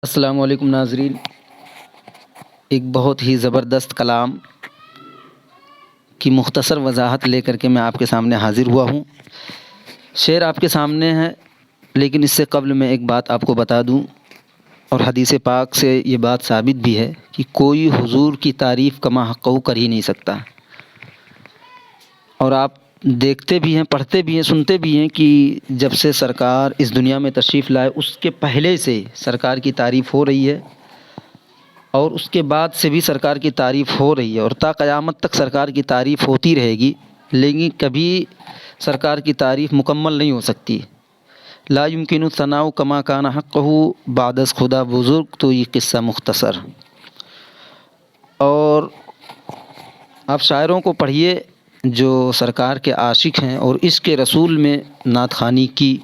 السلام علیکم ناظرین، ایک بہت ہی زبردست کلام کی مختصر وضاحت لے کر کے میں آپ کے سامنے حاضر ہوا ہوں۔ شعر آپ کے سامنے ہے، لیکن اس سے قبل میں ایک بات آپ کو بتا دوں، اور حدیث پاک سے یہ بات ثابت بھی ہے کہ کوئی حضور کی تعریف کما حقہ کر ہی نہیں سکتا۔ اور آپ دیکھتے بھی ہیں، پڑھتے بھی ہیں، سنتے بھی ہیں کہ جب سے سرکار اس دنیا میں تشریف لائے اس کے پہلے سے سرکار کی تعریف ہو رہی ہے، اور اس کے بعد سے بھی سرکار کی تعریف ہو رہی ہے، اور تا قیامت تک سرکار کی تعریف ہوتی رہے گی، لیکن کبھی سرکار کی تعریف مکمل نہیں ہو سکتی۔ لا يمكن الثناء كما كان حقه بعد از خدا بزرگ، تو یہ قصہ مختصر۔ اور آپ شاعروں کو پڑھیے جو سرکار کے عاشق ہیں اور عشق رسول میں نعت خوانی کی،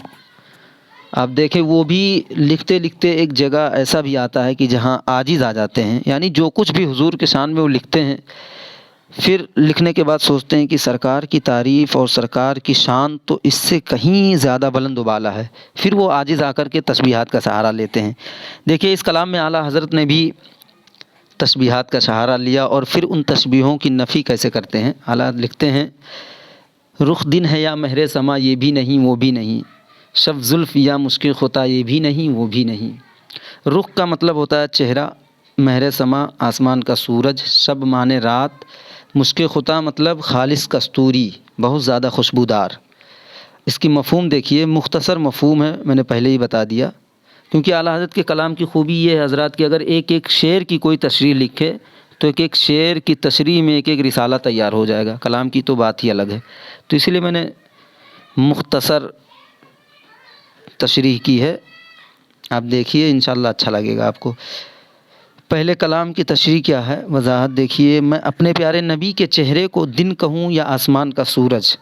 آپ دیکھیں وہ بھی لکھتے لکھتے ایک جگہ ایسا بھی آتا ہے کہ جہاں عاجز آ جاتے ہیں، یعنی جو کچھ بھی حضور کے شان میں وہ لکھتے ہیں، پھر لکھنے کے بعد سوچتے ہیں کہ سرکار کی تعریف اور سرکار کی شان تو اس سے کہیں زیادہ بلند و بالا ہے، پھر وہ عاجز آ کر کے تسبیحات کا سہارا لیتے ہیں۔ دیکھیے اس کلام میں اعلیٰ حضرت نے بھی تسبیحات کا سہارا لیا، اور پھر ان تسبیحوں کی نفی کیسے کرتے ہیں۔ اعلیٰ لکھتے ہیں، رخ دن ہے یا مہر سما یہ بھی نہیں وہ بھی نہیں، شب زلف یا مشک خطا یہ بھی نہیں وہ بھی نہیں۔ رخ کا مطلب ہوتا ہے چہرہ، مہر سما آسمان کا سورج، شب مانے رات، مشک خطا مطلب خالص کستوری، بہت زیادہ خوشبودار۔ اس کی مفہوم دیکھیے، مختصر مفہوم ہے، میں نے پہلے ہی بتا دیا، کیونکہ اعلیٰ حضرت کے کلام کی خوبی یہ ہے حضرات کہ اگر ایک ایک شعر کی کوئی تشریح لکھے تو ایک ایک شعر کی تشریح میں ایک ایک رسالہ تیار ہو جائے گا۔ کلام کی تو بات ہی الگ ہے، تو اسی لیے میں نے مختصر تشریح کی ہے۔ آپ دیکھیے انشاءاللہ اچھا لگے گا آپ کو۔ پہلے کلام کی تشریح کیا ہے، وضاحت دیکھیے، میں اپنے پیارے نبی کے چہرے کو دن کہوں یا آسمان کا سورج،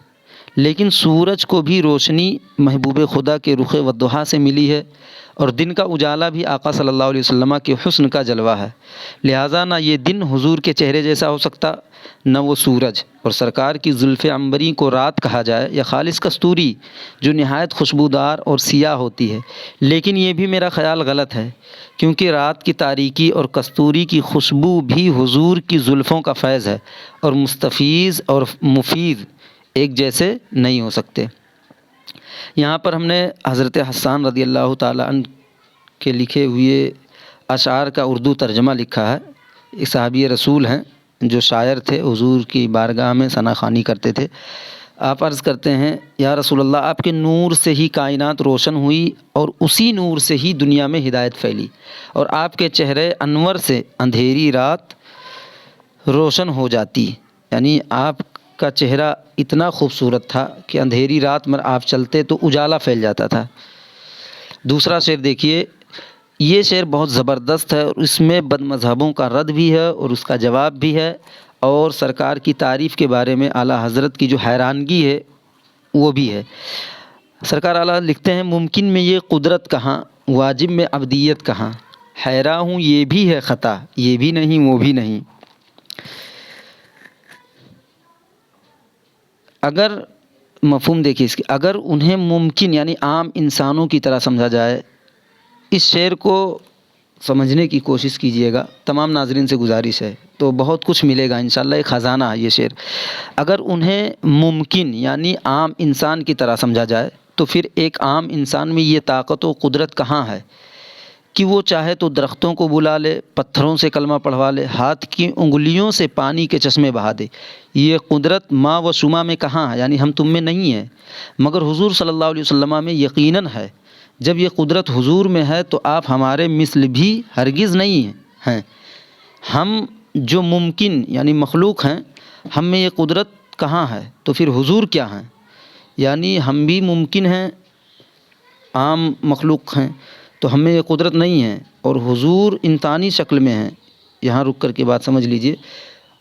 لیکن سورج کو بھی روشنی محبوب خدا کے رخ والضحیٰ سے ملی ہے، اور دن کا اجالا بھی آقا صلی اللہ علیہ وسلم کے حسن کا جلوہ ہے، لہٰذا نہ یہ دن حضور کے چہرے جیسا ہو سکتا نہ وہ سورج، اور سرکار کی زلف عنبری کو رات کہا جائے یا خالص کستوری جو نہایت خوشبودار اور سیاہ ہوتی ہے، لیکن یہ بھی میرا خیال غلط ہے، کیونکہ رات کی تاریکی اور کستوری کی خوشبو بھی حضور کی زلفوں کا فیض ہے، اور مستفیض اور مفید ایک جیسے نہیں ہو سکتے۔ یہاں پر ہم نے حضرت حسان رضی اللہ تعالیٰ عنہ کے لکھے ہوئے اشعار کا اردو ترجمہ لکھا ہے۔ ایک صحابی رسول ہیں جو شاعر تھے، حضور کی بارگاہ میں ثنا خوانی کرتے تھے۔ آپ عرض کرتے ہیں، یا رسول اللہ، آپ کے نور سے ہی کائنات روشن ہوئی، اور اسی نور سے ہی دنیا میں ہدایت پھیلی، اور آپ کے چہرے انور سے اندھیری رات روشن ہو جاتی، یعنی آپ کا چہرہ اتنا خوبصورت تھا کہ اندھیری رات میں آپ چلتے تو اجالا پھیل جاتا تھا۔ دوسرا شعر دیکھیے، یہ شعر بہت زبردست ہے، اور اس میں بد مذہبوں کا رد بھی ہے اور اس کا جواب بھی ہے، اور سرکار کی تعریف کے بارے میں اعلیٰ حضرت کی جو حیرانگی ہے وہ بھی ہے۔ سرکار اعلیٰ لکھتے ہیں، ممکن میں یہ قدرت کہاں، واجب میں عبدیت کہاں، حیران ہوں یہ بھی ہے خطا، یہ بھی نہیں وہ بھی نہیں۔ اگر مفہوم دیکھیے اس کی، اگر انہیں ممکن یعنی عام انسانوں کی طرح سمجھا جائے، اس شعر کو سمجھنے کی کوشش کیجئے گا، تمام ناظرین سے گزارش ہے، تو بہت کچھ ملے گا انشاءاللہ، ایک خزانہ ہے یہ شعر۔ اگر انہیں ممکن یعنی عام انسان کی طرح سمجھا جائے تو پھر ایک عام انسان میں یہ طاقت و قدرت کہاں ہے کہ وہ چاہے تو درختوں کو بلا لے، پتھروں سے کلمہ پڑھوا لے، ہاتھ کی انگلیوں سے پانی کے چشمے بہا دے۔ یہ قدرت ما و شما میں کہاں ہے، یعنی ہم تم میں نہیں ہے، مگر حضور صلی اللہ علیہ وسلم میں یقیناً ہے۔ جب یہ قدرت حضور میں ہے تو آپ ہمارے مثل بھی ہرگز نہیں ہیں۔ ہم جو ممکن یعنی مخلوق ہیں، ہم میں یہ قدرت کہاں ہے، تو پھر حضور کیا ہیں، یعنی ہم بھی ممکن ہیں، عام مخلوق ہیں، تو ہم میں یہ قدرت نہیں ہے، اور حضور انسانی شکل میں ہیں۔ یہاں رک کر کے بات سمجھ لیجئے،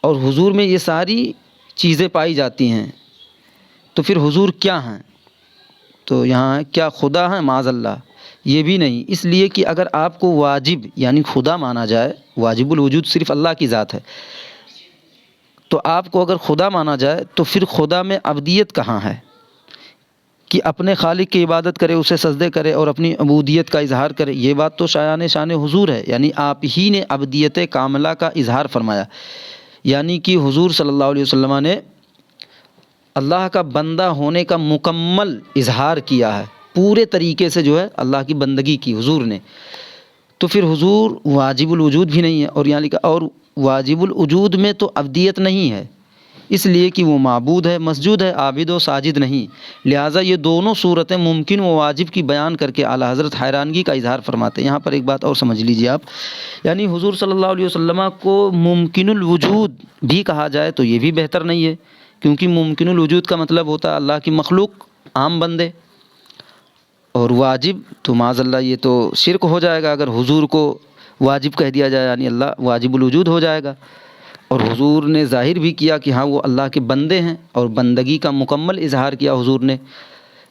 اور حضور میں یہ ساری چیزیں پائی جاتی ہیں، تو پھر حضور کیا ہیں، تو یہاں کیا خدا ہیں، معاذ اللہ، یہ بھی نہیں۔ اس لیے کہ اگر آپ کو واجب یعنی خدا مانا جائے، واجب الوجود صرف اللہ کی ذات ہے، تو آپ کو اگر خدا مانا جائے تو پھر خدا میں عبدیت کہاں ہے، کہ اپنے خالق کی عبادت کرے، اسے سجدے کرے اور اپنی عبودیت کا اظہار کرے، یہ بات تو شان حضور ہے، یعنی آپ ہی نے عبدیت کاملہ کا اظہار فرمایا، یعنی کہ حضور صلی اللہ علیہ وسلم نے اللہ کا بندہ ہونے کا مکمل اظہار کیا ہے، پورے طریقے سے جو ہے اللہ کی بندگی کی حضور نے۔ تو پھر حضور واجب الوجود بھی نہیں ہے، اور یہاں لکھا اور واجب الوجود میں تو عبدیت نہیں ہے، اس لیے کہ وہ معبود ہے، مسجود ہے، عابد و ساجد نہیں، لہٰذا یہ دونوں صورتیں ممکن و واجب کی بیان کر کے اعلیٰ حضرت حیرانگی کا اظہار فرماتے ہیں۔ یہاں پر ایک بات اور سمجھ لیجیے آپ، یعنی حضور صلی اللہ علیہ وسلم کو ممکن الوجود بھی کہا جائے تو یہ بھی بہتر نہیں ہے، کیونکہ ممکن الوجود کا مطلب ہوتا ہے اللہ کی مخلوق، عام بندے، اور واجب تو معاذ اللہ یہ تو شرک ہو جائے گا اگر حضور کو واجب کہہ دیا جائے، یعنی اللہ واجب الوجود ہو جائے گا۔ اور حضور نے ظاہر بھی کیا کہ ہاں وہ اللہ کے بندے ہیں، اور بندگی کا مکمل اظہار کیا حضور نے۔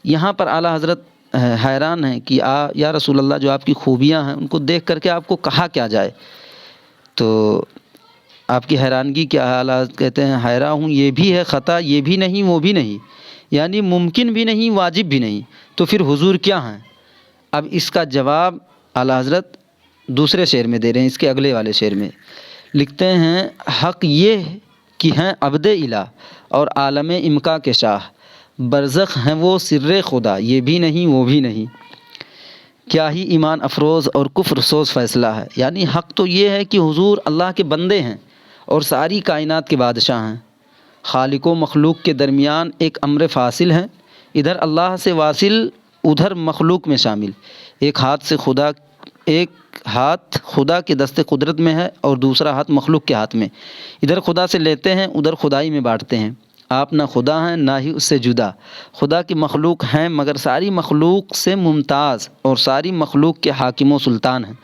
یہاں پر اعلیٰ حضرت حیران ہیں کہ یا رسول اللہ جو آپ کی خوبیاں ہیں ان کو دیکھ کر کے آپ کو کہا کیا جائے، تو آپ کی حیرانگی کیا ہے؟ اعلیٰ حضرت کہتے ہیں حیران ہوں، یہ بھی ہے خطا، یہ بھی نہیں وہ بھی نہیں، یعنی ممکن بھی نہیں واجب بھی نہیں، تو پھر حضور کیا ہیں؟ اب اس کا جواب اعلیٰ حضرت دوسرے شعر میں دے رہے ہیں، اس کے اگلے والے شعر میں لکھتے ہیں حق یہ کہ ہیں عبد الہ اور عالم امکا کے شاہ، برزخ ہیں وہ سر خدا، یہ بھی نہیں وہ بھی نہیں، کیا ہی ایمان افروز اور کفر سوز فیصلہ ہے۔ یعنی حق تو یہ ہے کہ حضور اللہ کے بندے ہیں اور ساری کائنات کے بادشاہ ہیں، خالق و مخلوق کے درمیان ایک امر فاصل ہیں، ادھر اللہ سے واصل ادھر مخلوق میں شامل، ایک ہاتھ خدا کے دست قدرت میں ہے اور دوسرا ہاتھ مخلوق کے ہاتھ میں، ادھر خدا سے لیتے ہیں ادھر خدائی میں بانٹتے ہیں، آپ نہ خدا ہیں نہ ہی اس سے جدا، خدا کی مخلوق ہیں مگر ساری مخلوق سے ممتاز اور ساری مخلوق کے حاکم و سلطان ہیں،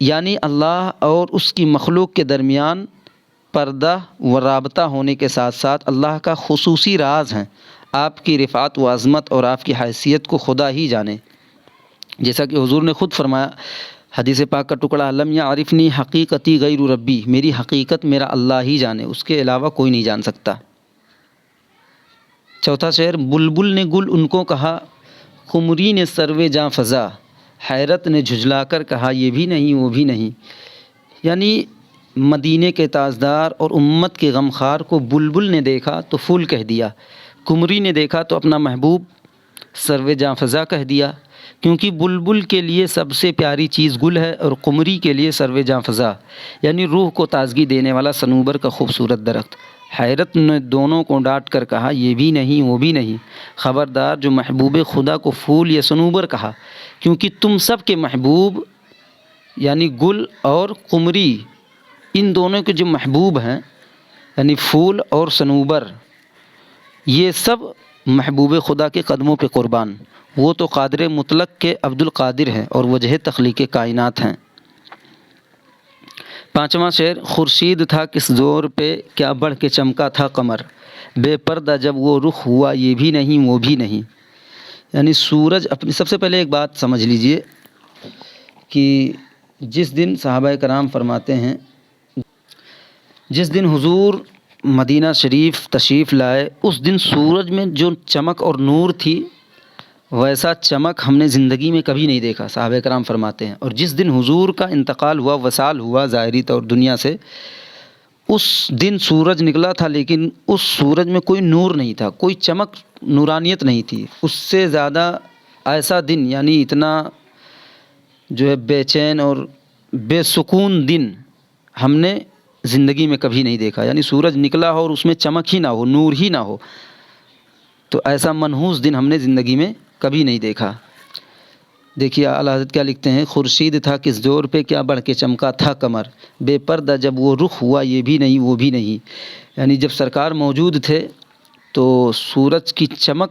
یعنی اللہ اور اس کی مخلوق کے درمیان پردہ و رابطہ ہونے کے ساتھ ساتھ اللہ کا خصوصی راز ہیں، آپ کی رفعت و عظمت اور آپ کی حیثیت کو خدا ہی جانے، جیسا کہ حضور نے خود فرمایا حدیث پاک کا ٹکڑا لم یعرفنی حقیقتی غیر ربی، میری حقیقت میرا اللہ ہی جانے، اس کے علاوہ کوئی نہیں جان سکتا۔ چوتھا شعر بلبل نے گل ان کو کہا، قمری نے سروے جاں فضا، حیرت نے جھجلا کر کہا یہ بھی نہیں وہ بھی نہیں، یعنی مدینے کے تاجدار اور امت کے غمخوار کو بلبل نے دیکھا تو پھول کہہ دیا، قمری نے دیکھا تو اپنا محبوب سروے جاں فضا کہہ دیا، کیونکہ بلبل کے لیے سب سے پیاری چیز گل ہے اور قمری کے لیے سروے جاں فضا، یعنی روح کو تازگی دینے والا صنوبر کا خوبصورت درخت۔ حیرت نے دونوں کو ڈانٹ کر کہا یہ بھی نہیں وہ بھی نہیں، خبردار جو محبوب خدا کو پھول یا صنوبر کہا، کیونکہ تم سب کے محبوب یعنی گل اور قمری، ان دونوں کے جو محبوب ہیں یعنی پھول اور صنوبر، یہ سب محبوب خدا کے قدموں پہ قربان، وہ تو قادر مطلق کے عبد القادر ہیں اور وجہ تخلیق کائنات ہیں۔ پانچواں شعر خورشید تھا کس زور پہ کیا بڑھ کے چمکا تھا قمر، بے پردہ جب وہ رخ ہوا یہ بھی نہیں وہ بھی نہیں، یعنی سورج اپنی، سب سے پہلے ایک بات سمجھ لیجئے کہ جس دن صحابہ کرام فرماتے ہیں جس دن حضور مدینہ شریف تشریف لائے اس دن سورج میں جو چمک اور نور تھی ویسا چمک ہم نے زندگی میں کبھی نہیں دیکھا، صحابہ کرام فرماتے ہیں، اور جس دن حضور کا انتقال ہوا وصال ہوا ظاہری طور دنیا سے، اس دن سورج نکلا تھا لیکن اس سورج میں کوئی نور نہیں تھا، کوئی چمک نورانیت نہیں تھی، اس سے زیادہ ایسا دن یعنی اتنا جو ہے بے چین اور بے سکون دن ہم نے زندگی میں کبھی نہیں دیکھا، یعنی سورج نکلا ہو اور اس میں چمک ہی نہ ہو، نور ہی نہ ہو، تو ایسا منحوس دن ہم نے زندگی میں کبھی نہیں دیکھا۔ دیکھیے اعلیٰ حضرت کیا لکھتے ہیں خورشید تھا کس زور پہ کیا بڑھ کے چمکا تھا قمر، بے پردہ جب وہ رخ ہوا یہ بھی نہیں وہ بھی نہیں، یعنی جب سرکار موجود تھے تو سورج کی چمک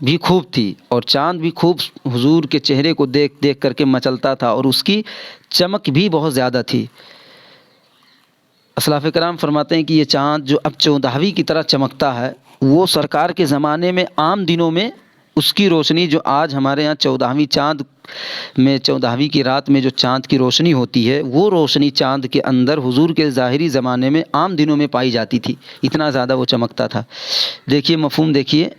بھی خوب تھی اور چاند بھی خوب حضور کے چہرے کو دیکھ دیکھ کر کے مچلتا تھا اور اس کی چمک بھی بہت زیادہ تھی۔ اسلاف کرام فرماتے ہیں کہ یہ چاند جو اب 14ویں کی طرح چمکتا ہے وہ سرکار کے زمانے میں عام دنوں میں اس کی روشنی جو آج ہمارے ہاں 14ویں چاند میں 14ویں کی رات میں جو چاند کی روشنی ہوتی ہے وہ روشنی چاند کے اندر حضور کے ظاہری زمانے میں عام دنوں میں پائی جاتی تھی، اتنا زیادہ وہ چمکتا تھا۔ دیکھیے مفہوم دیکھیے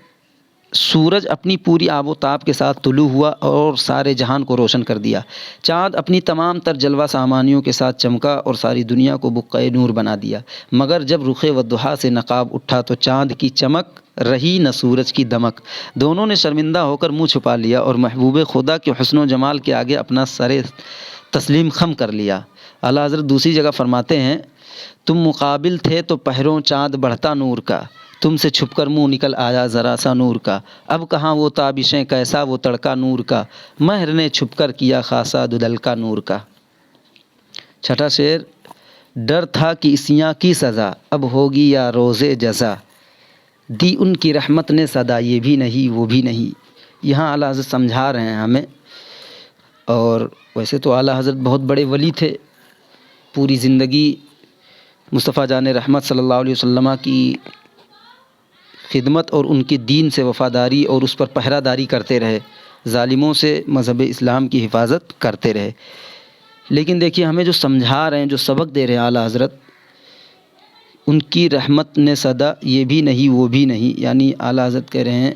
سورج اپنی پوری آب و تاب کے ساتھ طلوع ہوا اور سارے جہان کو روشن کر دیا۔ چاند اپنی تمام تر جلوہ سامانیوں کے ساتھ چمکا اور ساری دنیا کو بقعۂ نور بنا دیا، مگر جب رخ والضحیٰ سے نقاب اٹھا تو چاند کی چمک رہی نہ سورج کی دمک۔ دونوں نے شرمندہ ہو کر منہ چھپا لیا اور محبوب خدا کے حسن و جمال کے آگے اپنا سر تسلیم خم کر لیا۔ اعلیٰ حضرت دوسری جگہ فرماتے ہیں، تم مقابل تھے تو پہروں چاند بڑھتا نور کا، تم سے چھپ کر منہ نکل آیا ذرا سا نور کا، اب کہاں وہ تابشیں کیسا وہ تڑکا نور کا، مہر نے چھپ کر کیا خاصا ددلکا نور کا۔ چھٹا شعر، ڈر تھا کہ اسیاں کی سزا اب ہوگی یا روزے جزا، دی ان کی رحمت نے صدا یہ بھی نہیں وہ بھی نہیں۔ یہاں اعلیٰ حضرت سمجھا رہے ہیں ہمیں، اور ویسے تو اعلیٰ حضرت بہت بڑے ولی تھے، پوری زندگی مصطفیٰ جان رحمت صلی اللہ علیہ وسلم کی خدمت اور ان کے دین سے وفاداری اور اس پر پہرہ داری کرتے رہے، ظالموں سے مذہب اسلام کی حفاظت کرتے رہے۔ لیکن دیکھیے ہمیں جو سمجھا رہے ہیں، جو سبق دے رہے ہیں اعلیٰ حضرت، ان کی رحمت نے صدا یہ بھی نہیں وہ بھی نہیں، یعنی اعلیٰ حضرت کہہ رہے ہیں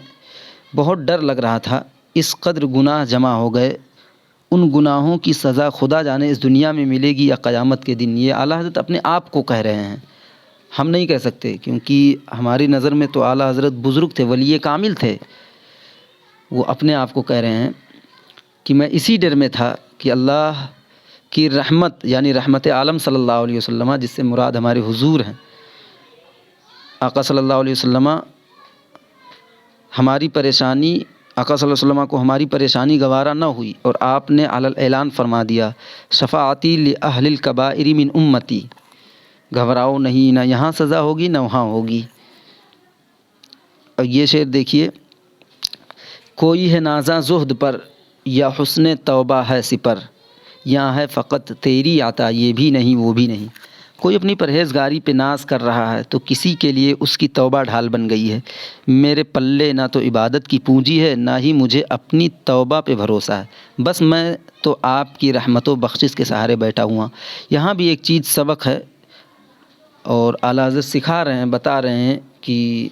بہت ڈر لگ رہا تھا، اس قدر گناہ جمع ہو گئے، ان گناہوں کی سزا خدا جانے اس دنیا میں ملے گی یا قیامت کے دن۔ یہ اعلیٰ حضرت اپنے آپ کو کہہ رہے ہیں، ہم نہیں کہہ سکتے، کیونکہ ہماری نظر میں تو اعلیٰ حضرت بزرگ تھے، ولی کامل تھے، وہ اپنے آپ کو کہہ رہے ہیں کہ میں اسی ڈر میں تھا کہ اللہ کی رحمت یعنی رحمت عالم صلی اللہ علیہ وسلم، جس سے مراد ہمارے حضور ہیں آقا صلی اللہ علیہ وسلم، ہماری پریشانی آقا صلی اللہ علیہ وسلم کو ہماری پریشانی گوارا نہ ہوئی اور آپ نے علی الاعلان فرما دیا، شفاعتی لأہل الکبائر من امتی، گھبراؤ نہیں، نہ یہاں سزا ہوگی نہ وہاں ہوگی۔ اور یہ شعر دیکھیے، کوئی ہے نازاں زہد پر یا حسن توبہ ہے سپر، یہاں ہے فقط تیری عطا یہ بھی نہیں وہ بھی نہیں۔ کوئی اپنی پرہیزگاری پہ ناز کر رہا ہے تو کسی کے لیے اس کی توبہ ڈھال بن گئی ہے۔ میرے پلے نہ تو عبادت کی پونجی ہے، نہ ہی مجھے اپنی توبہ پہ بھروسہ ہے، بس میں تو آپ کی رحمت و بخشش کے سہارے بیٹھا ہوا۔ یہاں بھی ایک چیز سبق ہے، اور اعلیٰ حضرت سکھا رہے ہیں، بتا رہے ہیں کہ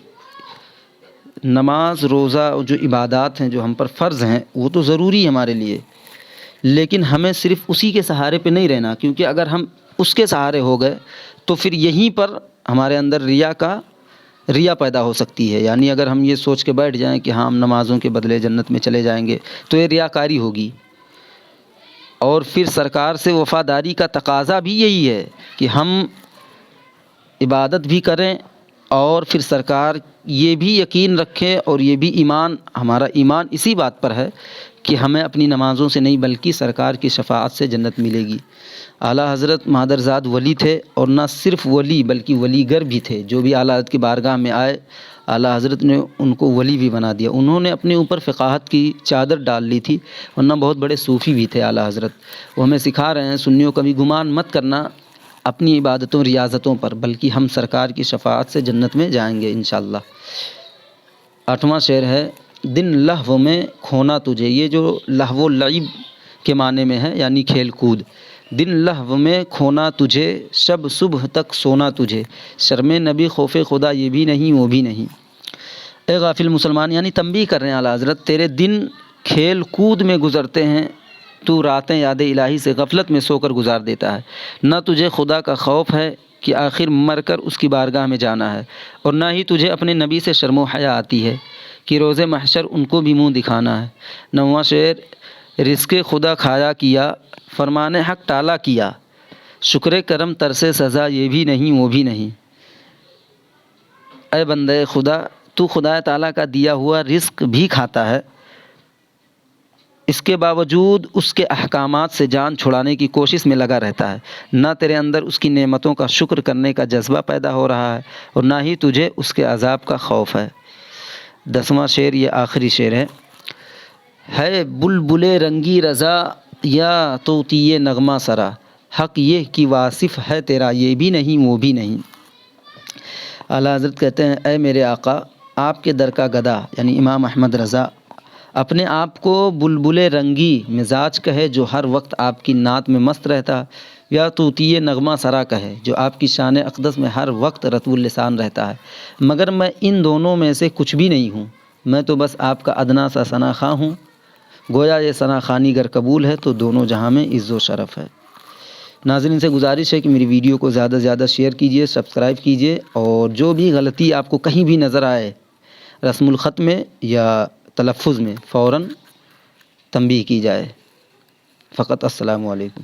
نماز روزہ جو عبادات ہیں جو ہم پر فرض ہیں وہ تو ضروری ہے ہمارے لیے، لیکن ہمیں صرف اسی کے سہارے پہ نہیں رہنا، کیونکہ اگر ہم اس کے سہارے ہو گئے تو پھر یہیں پر ہمارے اندر ریا پیدا ہو سکتی ہے۔ یعنی اگر ہم یہ سوچ کے بیٹھ جائیں کہ ہاں ہم نمازوں کے بدلے جنت میں چلے جائیں گے تو یہ ریاکاری ہوگی، اور پھر سرکار سے وفاداری کا تقاضا بھی یہی ہے کہ ہم عبادت بھی کریں اور پھر سرکار یہ بھی یقین رکھیں، اور یہ بھی ہمارا ایمان اسی بات پر ہے کہ ہمیں اپنی نمازوں سے نہیں بلکہ سرکار کی شفاعت سے جنت ملے گی۔ اعلیٰ حضرت مادرزاد ولی تھے، اور نہ صرف ولی بلکہ ولی گر بھی تھے، جو بھی اعلیٰ حضرت کی بارگاہ میں آئے اعلیٰ حضرت نے ان کو ولی بھی بنا دیا۔ انہوں نے اپنے اوپر فقاہت کی چادر ڈال لی تھی، ورنہ بہت بڑے صوفی بھی تھے اعلیٰ حضرت۔ وہ ہمیں سکھا رہے ہیں، سنیوں کبھی گمان مت کرنا اپنی عبادتوں ریاضتوں پر، بلکہ ہم سرکار کی شفاعت سے جنت میں جائیں گے انشاءاللہ۔ 8واں شعر ہے، دن لہو میں کھونا تجھے، یہ جو لہو و لعب کے معنی میں ہے یعنی کھیل کود۔ دن لہو میں کھونا تجھے، شب صبح تک سونا تجھے، شرم نبی خوف خدا یہ بھی نہیں وہ بھی نہیں۔ اے غافل مسلمان، یعنی تنبیہ کر رہے ہیں اعلیٰ حضرت، تیرے دن کھیل کود میں گزرتے ہیں، تو راتیں یاد الہی سے غفلت میں سو کر گزار دیتا ہے، نہ تجھے خدا کا خوف ہے کہ آخر مر کر اس کی بارگاہ میں جانا ہے، اور نہ ہی تجھے اپنے نبی سے شرم و حیا آتی ہے کہ روز محشر ان کو بھی منہ دکھانا ہے۔ 9واں شعر، رزق خدا کھایا کیا، فرمان حق ٹالا کیا، شکر کرم ترسے سزا یہ بھی نہیں وہ بھی نہیں۔ اے بندے خدا، تو خدا تعالیٰ کا دیا ہوا رزق بھی کھاتا ہے، اس کے باوجود اس کے احکامات سے جان چھڑانے کی کوشش میں لگا رہتا ہے، نہ تیرے اندر اس کی نعمتوں کا شکر کرنے کا جذبہ پیدا ہو رہا ہے، اور نہ ہی تجھے اس کے عذاب کا خوف ہے۔ 10واں شعر، یہ آخری شعر ہے بلبل رنگی رضا یا طوطی نغمہ سرا، حق یہ کہ واصف ہے تیرا یہ بھی نہیں وہ بھی نہیں۔ اعلیٰ حضرت کہتے ہیں، اے میرے آقا، آپ کے در کا گدا یعنی امام احمد رضا اپنے آپ کو بلبل رنگی مزاج کہے جو ہر وقت آپ کی نعت میں مست رہتا، یا طوطی نغمہ سرا کہے جو آپ کی شان اقدس میں ہر وقت رطب اللسان رہتا ہے، مگر میں ان دونوں میں سے کچھ بھی نہیں ہوں، میں تو بس آپ کا ادنا سا ثنا خواں ہوں، گویا یہ ثنا خوانی گر قبول ہے تو دونوں جہاں میں عز و شرف ہے۔ ناظرین سے گزارش ہے کہ میری ویڈیو کو زیادہ سے زیادہ شیئر کیجیے، سبسکرائب کیجیے، اور جو بھی غلطی آپ کو کہیں بھی نظر آئے رسم الخط میں یا تلفظ میں فوراً تنبیہ کی جائے۔ فقط السلام علیکم۔